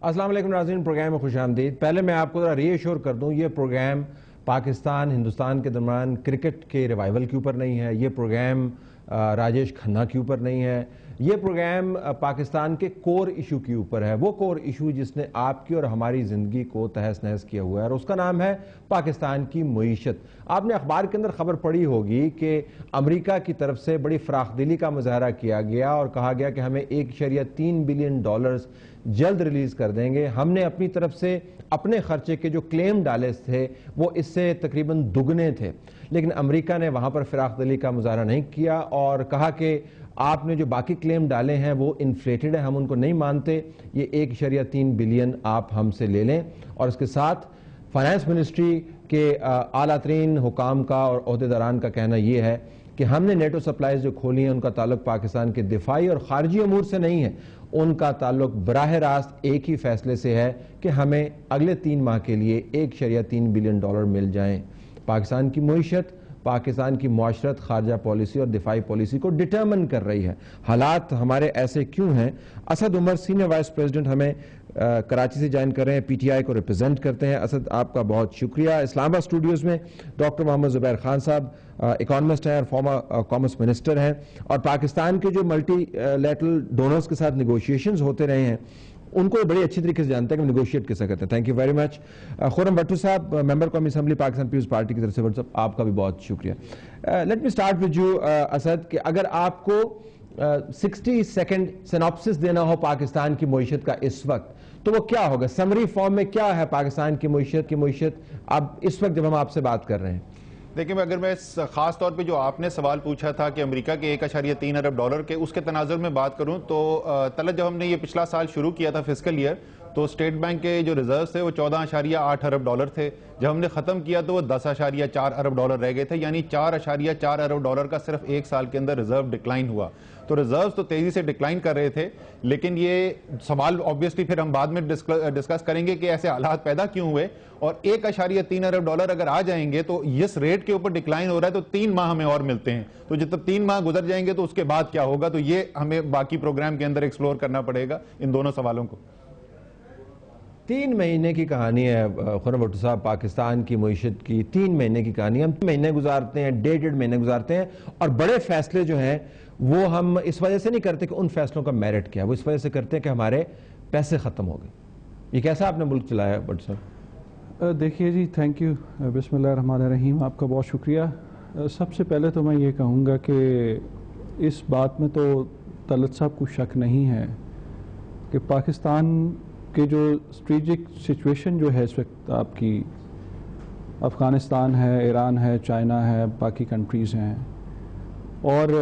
السلام علیکم ناظرین، پروگرام میں خوش آمدید۔ پہلے میں آپ کو ذرا ری ایشور کر دوں، یہ پروگرام پاکستان ہندوستان کے درمیان کرکٹ کے ریوائول کے اوپر نہیں ہے، یہ پروگرام راجیش کھنہ کے اوپر نہیں ہے، یہ پروگرام پاکستان کے کور ایشو کے اوپر ہے، وہ کور ایشو جس نے آپ کی اور ہماری زندگی کو تہس نہس کیا ہوا ہے، اور اس کا نام ہے پاکستان کی معیشت۔ آپ نے اخبار کے اندر خبر پڑھی ہوگی کہ امریکہ کی طرف سے بڑی فراخ دلی کا مظاہرہ کیا گیا اور کہا گیا کہ ہمیں $1.3 بلین جلد ریلیز کر دیں گے۔ ہم نے اپنی طرف سے اپنے خرچے کے جو کلیم ڈالے تھے وہ اس سے تقریباً دگنے تھے، لیکن امریکہ نے وہاں پر فراخ دلی کا مظاہرہ نہیں کیا اور کہا کہ آپ نے جو باقی کلیم ڈالے ہیں وہ انفلیٹڈ ہیں، ہم ان کو نہیں مانتے، یہ $1.3 بلین آپ ہم سے لے لیں۔ اور اس کے ساتھ فائنانس منسٹری کے اعلیٰ ترین حکام کا اور عہدیداران کا کہنا یہ ہے کہ ہم نے نیٹو سپلائز جو کھولی ہیں ان کا تعلق پاکستان کے دفاعی اور خارجی امور سے نہیں ہے، ان کا تعلق براہ راست ایک ہی فیصلے سے ہے کہ ہمیں اگلے 3 ماہ کے لیے $1.3 بلین مل جائیں۔ پاکستان کی معیشت، پاکستان کی معاشرت خارجہ پالیسی اور دفاعی پالیسی کو ڈٹرمن کر رہی ہے۔ حالات ہمارے ایسے کیوں ہیں؟ Asad Umar senior vice president ہمیں کراچی سے جوائن کر رہے ہیں، پی ٹی آئی کو ریپرزینٹ کرتے ہیں۔ اسد، آپ کا بہت شکریہ۔ اسلام آباد اسٹوڈیوز میں ڈاکٹر محمد زبیر خان صاحب اکانومسٹ ہیں اور فارمر کامرس منسٹر ہیں، اور پاکستان کے جو ملٹی لیٹرل ڈونرز کے ساتھ نیگوشیشنز ہوتے رہے ہیں ان کو بڑی اچھی طریقے سے جانتے ہیں کہ نیگوشیٹ کیسے کرتے ہیں۔ Thank you very much. Khurram بٹو صاحب، ممبر قومی اسمبلی پاکستان پیپلز پارٹی کی طرف سے، صاحب آپ کا بھی بہت شکریہ۔ Let me start with you Asad, کہ اگر آپ کو 60 سیکنڈ سیناپسس دینا ہو پاکستان کی معیشت کا اس وقت تو وہ کیا ہوگا؟ سمری فارم میں کیا ہے پاکستان کی معیشت اب اس وقت جب ہم آپ سے بات کر رہے ہیں؟ دیکھیں، اگر میں خاص طور پہ جو آپ نے سوال پوچھا تھا کہ امریکہ کے $1.3 ارب کے اس کے تناظر میں بات کروں تو طلعت، جب ہم نے یہ پچھلا سال شروع کیا تھا فسکل ایئر، تو اسٹیٹ بینک کے جو ریزروز تھے وہ $14.8 ارب تھے۔ جب ہم نے ختم کیا تو وہ $10.4 ارب رہ گئے تھے، یعنی $4.4 ارب کا صرف 1 سال کے اندر ریزرو ڈکلائن ہوا۔ تو ریزروز تو تیزی سے ڈکلائن کر رہے تھے، لیکن یہ سوال آبویسلی پھر ہم بعد میں ڈسکس کریں گے کہ ایسے حالات پیدا کیوں ہوئے، اور $1.3 ارب اگر آ جائیں گے تو اس ریٹ کے اوپر ڈکلائن ہو رہا ہے تو 3 ماہ ہمیں اور ملتے ہیں، تو جب تک 3 ماہ گزر جائیں گے تو اس کے بعد کیا ہوگا، تو یہ ہمیں باقی پروگرام کے اندر ایکسپلور کرنا پڑے گا ان دونوں سوالوں کو۔ 3 مہینے کی کہانی ہے خرم بٹو صاحب، پاکستان کی معیشت کی 3 مہینے کی کہانی۔ ہم 3 مہینے گزارتے ہیں، 1.5 مہینے گزارتے ہیں، اور بڑے فیصلے جو ہیں وہ ہم اس وجہ سے نہیں کرتے کہ ان فیصلوں کا میرٹ کیا، وہ اس وجہ سے کرتے ہیں کہ ہمارے پیسے ختم ہو گئے۔ یہ کیسا آپ نے ملک چلایا بٹو صاحب؟ دیکھیے جی، تھینک یو، بسم اللہ الرحمن الرحیم، آپ کا بہت شکریہ۔ سب سے پہلے تو میں یہ کہوں گا کہ اس بات میں تو طلعت صاحب کو شک نہیں ہے کہ پاکستان کہ جو اسٹریٹجک سچویشن جو ہے اس وقت آپ کی، افغانستان ہے، ایران ہے، چائنا ہے، باقی کنٹریز ہیں، اور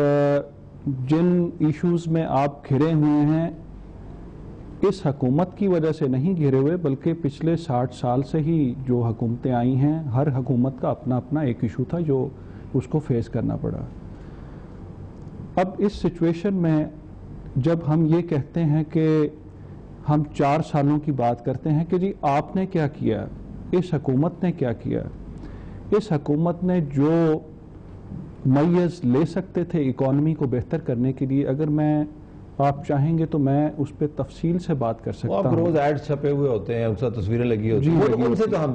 جن ایشوز میں آپ گھرے ہوئے ہیں اس حکومت کی وجہ سے نہیں گھرے ہوئے، بلکہ پچھلے 60 سال سے ہی جو حکومتیں آئی ہیں ہر حکومت کا اپنا اپنا ایک ایشو تھا جو اس کو فیس کرنا پڑا۔ اب اس سچویشن میں جب ہم یہ کہتے ہیں کہ ہم 4 سالوں کی بات کرتے ہیں کہ جی آپ نے کیا کیا، اس حکومت نے کیا کیا، اس حکومت نے جو میز لے سکتے تھے اکانومی کو بہتر کرنے کے لیے، اگر میں آپ چاہیں گے تو میں اس پہ تفصیل سے بات کر سکتا ہوں۔ آپ روز ایڈ چھپے ہوئے ہوتے ہیں، اس سے تصویریں لگی ہوتی ہیں، ان سے تو ہم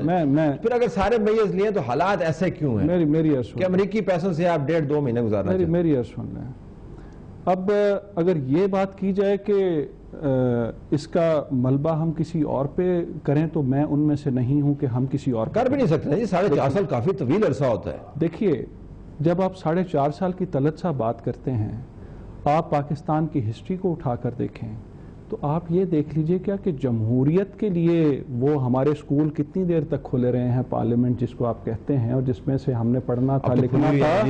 پھر اگر سارے میز لیے تو حالات ایسے کیوں ہیں میری کہ امریکی پیسوں سے آپ 1.5-2 مہینے گزارنا چاہتے ہیں؟ میری عرض سن لیں۔ اب اگر یہ بات کی جائے کہ اس کا ملبہ ہم کسی اور پہ کریں تو میں ان میں سے نہیں ہوں کہ ہم کسی اور کر بھی نہیں سکتے جی، 4.5 سال کافی طویل عرصہ ہوتا ہے۔ دیکھیے، جب آپ 4.5 سال کی طلعت صاحب بات کرتے ہیں، آپ پاکستان کی ہسٹری کو اٹھا کر دیکھیں تو آپ یہ دیکھ لیجئے کیا کہ جمہوریت کے لیے وہ ہمارے اسکول کتنی دیر تک کھلے رہے ہیں، پارلیمنٹ جس کو آپ کہتے ہیں، اور جس میں سے ہم نے پڑھنا تھا، لکھنا تھا،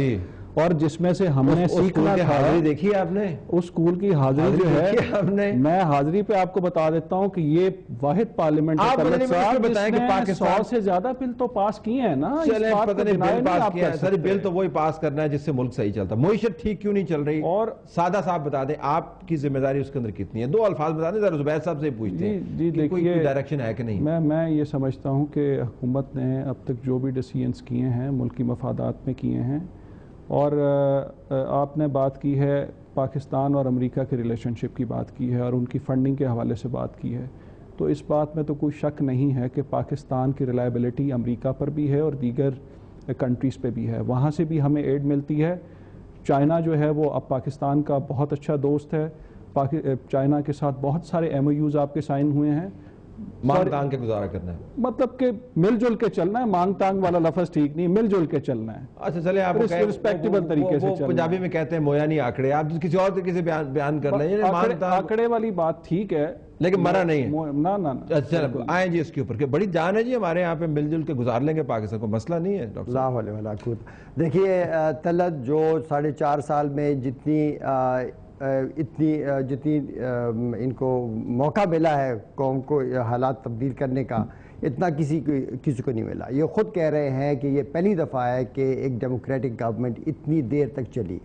اور جس میں سے ہم نے سیکھنا تھا۔ حاضری دیکھی آپ نے؟ اس اسکول کی حاضری جو ہے، میں حاضری پہ آپ کو بتا دیتا ہوں کہ یہ واحد پارلیمنٹ ہے بتائیں کہ پاکستان 100 سے زیادہ بل تو پاس کیے ہیں نا۔ چلیں، پتہ نہیں بل پاس کیا ہے، سر بل تو وہی پاس کرنا ہے جس سے ملک صحیح چلتا ہے۔ معیشت ٹھیک کیوں نہیں چل رہی؟ اور سادہ صاحب بتا دیں آپ کی ذمہ داری اس کے اندر کتنی ہے؟ 2 الفاظ بتا دیں، ذرا زبیر صاحب سے پوچھتے ہیں کہ کوئی ڈائریکشن ہے کہ نہیں۔ میں یہ سمجھتا ہوں کہ حکومت نے اب تک جو بھی ڈیسیژنز کیے ہیں ملکی مفادات میں کیے ہیں، اور آپ نے بات کی ہے پاکستان اور امریکہ کے ریلیشن شپ کی بات کی ہے اور ان کی فنڈنگ کے حوالے سے بات کی ہے، تو تو اس بات میں تو کوئی شک نہیں ہے کہ پاکستان کی ریلائبلٹی امریکہ پر بھی ہے اور دیگر کنٹریز پہ بھی ہے. وہاں سے بھی ہمیں ایڈ ملتی ہے. چائنا جو ہے وہ اب پاکستان کا بہت اچھا دوست ہے. چائنا کے ساتھ بہت سارے ایم او یوز آپ کے سائن ہوئے ہیں. مانگ تانگ کے گزارا کرنا ہے, مطلب کہ مل جل کے چلنا ہے. مانگ تانگ والا لفظ ٹھیک نہیں, مل جل کے چلنا ہے. اچھا چلے آپ رسپیکٹیبل طریقے سے چلنا ہے. پنجابی میں کہتے ہیں مویا نہیں آکڑے, آپ کسی اور طریقے سے بیان کر لیں. آکڑے والی بات ٹھیک ہے لیکن مرا نہیں ہے. نہ چلو آئیں جی اس کے اوپر کہ بڑی جان ہے جی ہمارے یہاں پہ, مل جل کے گزار لیں گے پاکستان کو, مسئلہ نہیں ہے. ڈاکٹر لا حول ولا قوت. دیکھیے طلعت, جو 4.5 سال میں جتنی ان کو موقع ملا ہے قوم کو حالات تبدیل کرنے کا, اتنا کسی کو نہیں ملا. یہ خود کہہ رہے ہیں کہ یہ پہلی دفعہ ہے کہ ایک ڈیموکریٹک گورنمنٹ اتنی دیر تک چلی,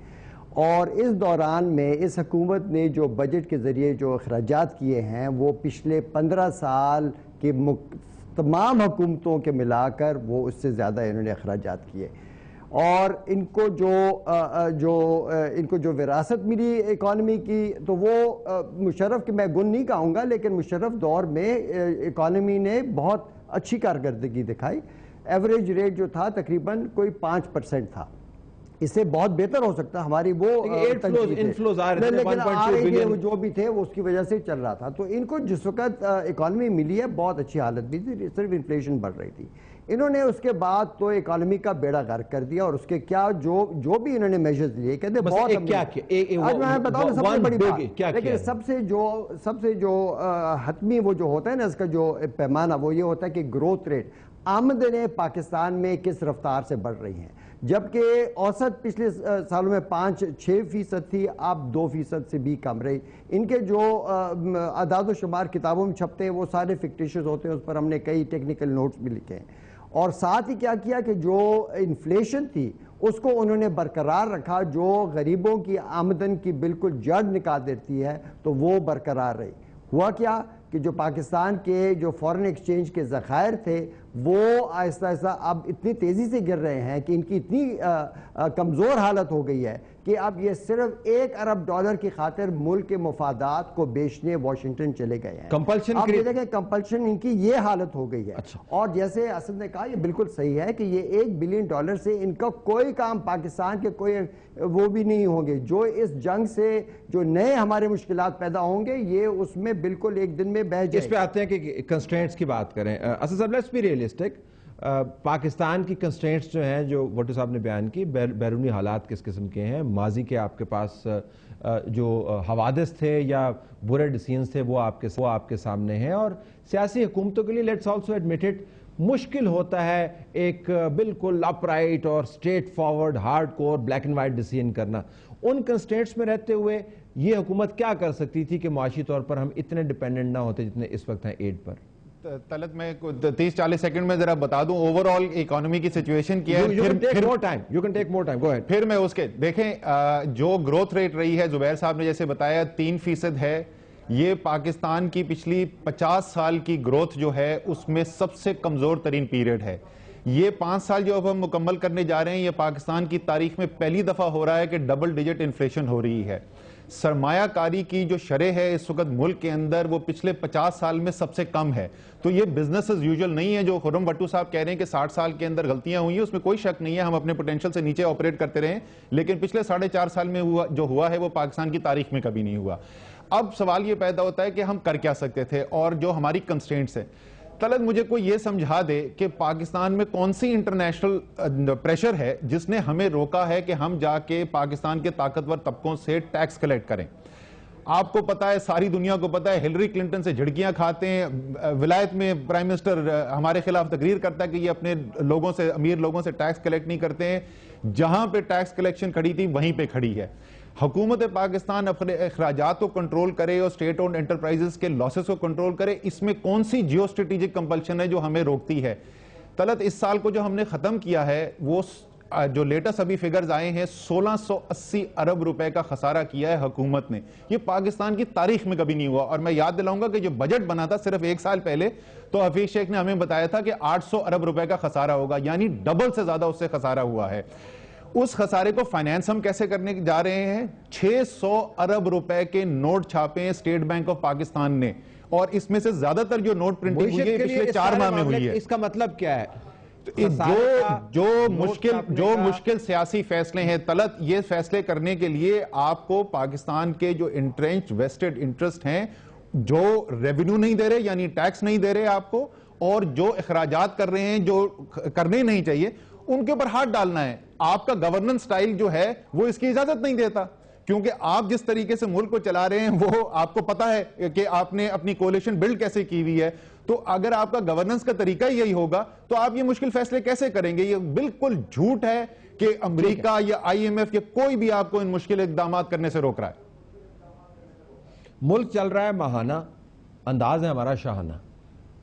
اور اس دوران میں اس حکومت نے جو بجٹ کے ذریعے جو اخراجات کیے ہیں وہ پچھلے 15 سال کے تمام حکومتوں کے ملا کر وہ اس سے زیادہ انہوں نے اخراجات کیے. اور ان کو جو وراثت ملی اکانومی کی, تو وہ مشرف کی میں گن نہیں کہوں گا, لیکن مشرف دور میں اکانومی نے بہت اچھی کارکردگی دکھائی. ایوریج ریٹ جو تھا تقریباً کوئی 5% تھا. اس سے بہت بہتر ہو سکتا ہماری وہ انفلوز آ رہے لیکن جو بھی تھے وہ اس کی وجہ سے چل رہا تھا. تو ان کو جس وقت اکانومی ملی ہے بہت اچھی حالت بھی تھی, صرف انفلیشن بڑھ رہی تھی. انہوں نے اس کے بعد تو اکانومی کا بیڑا غرق کر دیا, اور اس کے کیا جو بھی انہوں نے میجرز لیے, کہتے بہت آج میں بتاؤں سب سے بڑی بات, لیکن سب سے جو حتمی وہ جو ہوتا ہے نا اس کا جو پیمانہ, وہ یہ ہوتا ہے کہ گروتھ ریٹ, آمدنیں پاکستان میں کس رفتار سے بڑھ رہی ہیں. جبکہ اوسط پچھلے سالوں میں 5-6% تھی, اب 2% سے بھی کم رہی. ان کے جو اعداد و شمار کتابوں میں چھپتے ہیں وہ سارے فکٹیشیس ہوتے ہیں, اس پر ہم نے کئی ٹیکنیکل نوٹس بھی لکھے ہیں. اور ساتھ ہی کیا کہ جو انفلیشن تھی اس کو انہوں نے برقرار رکھا, جو غریبوں کی آمدن کی بالکل جڑ نکال دیتی ہے, تو وہ برقرار رہی. ہوا کیا کہ جو پاکستان کے جو فورن ایکسچینج کے ذخائر تھے وہ آہستہ آہستہ اب اتنی تیزی سے گر رہے ہیں کہ ان کی اتنی کمزور حالت ہو گئی ہے کہ اب یہ صرف $1 ارب کی خاطر ملک کے مفادات کو بیچنے واشنگٹن چلے گئے ہیں. اب یہ دیکھیں کمپلشن ان کی یہ حالت ہو گئی ہے. اور جیسے اسد نے کہا, یہ بالکل صحیح ہے کہ یہ $1 بلین سے ان کا کوئی کام پاکستان کے کوئی وہ بھی نہیں ہوں گے. جو اس جنگ سے جو نئے ہمارے مشکلات پیدا ہوں گے یہ اس میں بالکل ایک دن میں بہ جائے. اس پہ آتے ہیں کہ کنسٹرینٹس کی بات کریں. اسد صاحب لیٹس بی ریئلسٹک, پاکستان کی کنسٹرینٹس جو ہیں, جو بھٹو صاحب نے بیان کی, بیرونی حالات کس قسم کے ہیں, ماضی کے آپ کے پاس جو حوادث تھے یا برے ڈیسیژنز تھے وہ آپ کے سامنے ہیں, اور سیاسی حکومتوں کے لیے لیٹس آلسو ایڈمٹ اٹ مشکل ہوتا ہے ایک بالکل اپ رائٹ اور straight forward hard core black and white decision کرنا. ان کنسٹرینٹس میں رہتے ہوئے یہ حکومت کیا کر سکتی تھی کہ معاشی طور پر ہم اتنے ڈیپینڈنٹ نہ ہوتے جتنے اس وقت ہیں ایڈ پر؟ طلعت میں 30-40 سیکنڈ میں ذرا بتا دوں اوورآل اکانومی کی سچویشن کیا ہے. پھر میں اس کے دیکھیں جو گروتھ ریٹ رہی ہے, زبیر صاحب نے جیسے بتایا 3% ہے. یہ پاکستان کی پچھلی 50 سال کی گروتھ جو ہے اس میں سب سے کمزور ترین پیریڈ ہے. یہ 5 سال جو اب ہم مکمل کرنے جا رہے ہیں, یہ پاکستان کی تاریخ میں پہلی دفعہ ہو رہا ہے کہ ڈبل ڈیجٹ انفلیشن ہو رہی ہے. سرمایہ کاری کی جو شرح ہے اس وقت ملک کے اندر وہ پچھلے 50 سال میں سب سے کم ہے. تو یہ بزنس از یوزول نہیں ہے. جو خرم بھٹو صاحب کہہ رہے ہیں کہ 60 سال کے اندر غلطیاں ہوئی ہیں, اس میں کوئی شک نہیں ہے, ہم اپنے پوٹینشل سے نیچے آپریٹ کرتے رہے ہیں, لیکن پچھلے 4.5 سال میں جو ہوا ہے وہ پاکستان کی تاریخ میں کبھی نہیں ہوا. اب سوال یہ پیدا ہوتا ہے کہ ہم کر کیا سکتے تھے اور جو ہماری کنسٹرینٹس ہیں. طلعت مجھے کوئی یہ سمجھا دے کہ پاکستان میں کون سی انٹرنیشنل پریشر ہے جس نے ہمیں روکا ہے کہ ہم جا کے پاکستان کے طاقتور طبقوں سے ٹیکس کلیکٹ کریں. آپ کو پتا ہے, ساری دنیا کو پتا ہے, ہلری کلنٹن سے جھڑکیاں کھاتے ہیں. ولایت میں پرائم منسٹر ہمارے خلاف تقریر کرتا ہے کہ یہ اپنے لوگوں سے, امیر لوگوں سے ٹیکس کلیکٹ نہیں کرتے ہیں. جہاں پہ ٹیکس کلیکشن کھڑی تھی وہیں پہ کھڑی ہے. حکومت پاکستان اپنے اخراجات کو کنٹرول کرے اور اسٹیٹ اونڈ انٹرپرائزز کے لاسز کو کنٹرول کرے. اس میں کون سی جیو اسٹریٹجک کمپلشن ہے جو ہمیں روکتی ہے؟ طلعت اس سال کو جو ہم نے ختم کیا ہے وہ جو لیٹسٹ ابھی فگرز آئے ہیں 1680 ارب روپے کا خسارہ کیا ہے حکومت نے. یہ پاکستان کی تاریخ میں کبھی نہیں ہوا. اور میں یاد دلاؤں گا کہ جو بجٹ بنا تھا صرف 1 سال پہلے تو حفیظ شیخ نے ہمیں بتایا تھا کہ 800 ارب روپے کا خسارہ ہوگا, یعنی ڈبل سے زیادہ اس سے خسارہ ہوا ہے. اس خسارے کو فائنینس ہم کیسے کرنے جا رہے ہیں؟ 600 ارب روپے کے نوٹ چھاپے ہیں اسٹیٹ بینک آف پاکستان نے, اور اس میں سے زیادہ تر جو نوٹ پرنٹنگ ہوئی ہے پچھلے 4 ماہ میں ہوئی ہے. اس کا مطلب کیا ہے؟ جو مشکل سیاسی فیصلے ہیں طلعت، یہ فیصلے کرنے کے لیے آپ کو پاکستان کے جو انٹرنچ ویسٹڈ انٹرسٹ ہیں، جو ریونیو نہیں دے رہے یعنی ٹیکس نہیں دے رہے آپ کو، اور جو اخراجات کر رہے ہیں جو کرنے نہیں چاہیے، ان کے اوپر ہاتھ ڈالنا ہے. آپ کا گورننس سٹائل جو ہے وہ اس کی اجازت نہیں دیتا، کیونکہ آپ جس طریقے سے ملک کو چلا رہے ہیں وہ آپ کو پتا ہے کہ آپ نے اپنی کولیشن بلڈ کیسے کی ہوئی ہے. تو اگر آپ کا گورننس کا طریقہ یہی ہوگا تو آپ یہ مشکل فیصلے کیسے کریں گے؟ یہ بالکل جھوٹ ہے کہ امریکہ یا آئی ایم ایف یا کوئی بھی آپ کو ان مشکل اقدامات کرنے سے روک رہا ہے. ملک چل رہا ہے ماہانہ، انداز ہے ہمارا شاہانہ،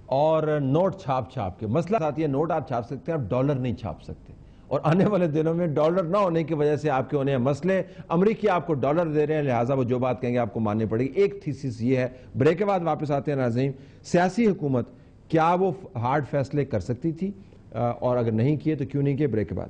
اور نوٹ چھاپ کے مسئلہ آتی ہے. نوٹ آپ چھاپ سکتے ہیں، آپ ڈالر نہیں چھاپ سکتے، اور آنے والے دنوں میں ڈالر نہ ہونے کی وجہ سے آپ کے ہونے ہیں مسئلے. امریکی آپ کو ڈالر دے رہے ہیں، لہٰذا وہ جو بات کہیں گے آپ کو ماننی پڑے گی. ایک تھیسس یہ ہے. بریک کے بعد واپس آتے ہیں ناظرین. سیاسی حکومت کیا وہ ہارڈ فیصلے کر سکتی تھی، اور اگر نہیں کیے تو کیوں نہیں کیے؟ بریک کے بعد.